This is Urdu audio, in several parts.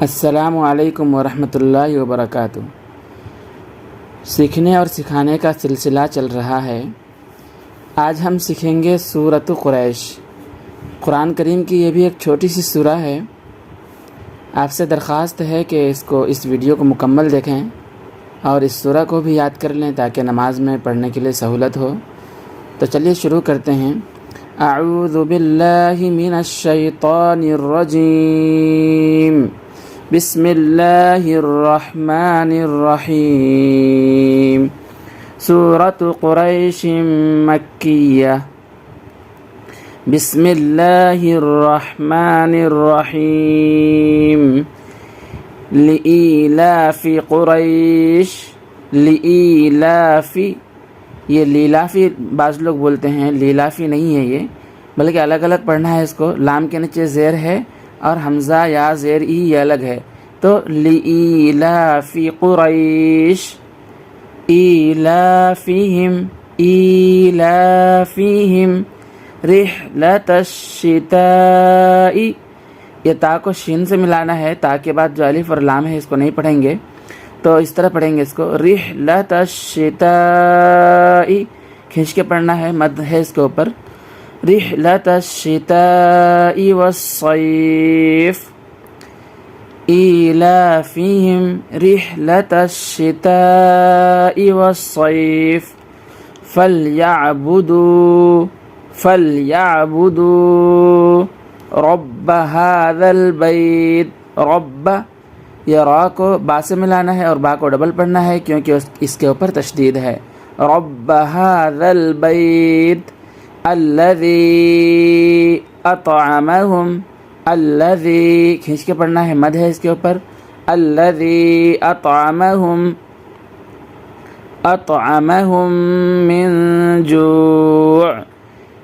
السلام علیکم ورحمۃ اللہ وبرکاتہ۔ سیکھنے اور سکھانے کا سلسلہ چل رہا ہے۔ آج ہم سیکھیں گے سورۃ قریش۔ قرآن کریم کی یہ بھی ایک چھوٹی سی سورہ ہے۔ آپ سے درخواست ہے کہ اس ویڈیو کو مکمل دیکھیں اور اس سورہ کو بھی یاد کر لیں تاکہ نماز میں پڑھنے کے لیے سہولت ہو۔ تو چلیے شروع کرتے ہیں۔ اعوذ باللہ من الشیطان الرجیم، بسم اللہ الرحمن الرحیم۔ سورۃ قریش مکیہ۔ بسم اللہ الرحمن الرحیم۔ لإیلاف قریش۔ لإیلاف، یہ لیلافی بعض لوگ بولتے ہیں، لیلافی نہیں ہے یہ، بلکہ الگ الگ پڑھنا ہے اس کو۔ لام کے نیچے زیر ہے اور حمزہ یا زیر ای یہ الگ ہے، تو لإیلاف قریش، ایلافہم، ایلافہم رحلۃ الشتاء۔ یہ تا کو شین سے ملانا ہے، تا کے بعد جو الف اور لام ہے اس کو نہیں پڑھیں گے، تو اس طرح پڑھیں گے اس کو، رحلۃ الشتاء، کھینچ کے پڑھنا ہے، مد ہے اس کے اوپر، رحلۃ الشتاء والصیف، ایلافہم رحلۃ الشتاء والصیف، فلیعبدوا رب هذا البیت۔ رب، یہ را کو با سے ملانا ہے اور با کو ڈبل پڑھنا ہے کیونکہ اس کے اوپر تشدید ہے۔ رب هذا البیت الذی اطعمہم، الذی کھینچ کے پڑھنا ہے، مد ہے اس کے اوپر، الذی اطعمہم من جوع،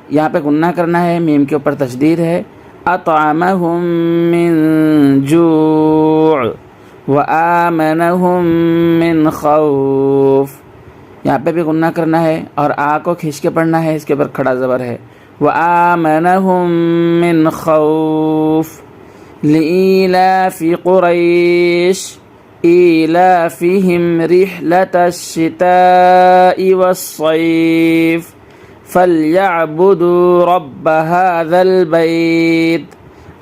یہاں پہ غنہ کرنا ہے، میم کے اوپر تشدید ہے، اطعمہم من جوع وآمنہم من خوف، یہاں پہ بھی غنہ کرنا ہے اور آ کو کھینچ کے پڑھنا ہے، اس کے اوپر کھڑا زبر ہے، وآمنہم من خوف۔ لإیلاف قریش ایلافہم رحلۃ الشتاء والصیف، فلیعبدوا رب هذا البیت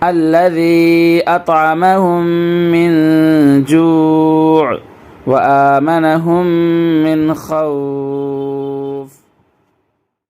الذی اطعمہم من جوع وآمنہم من خوف۔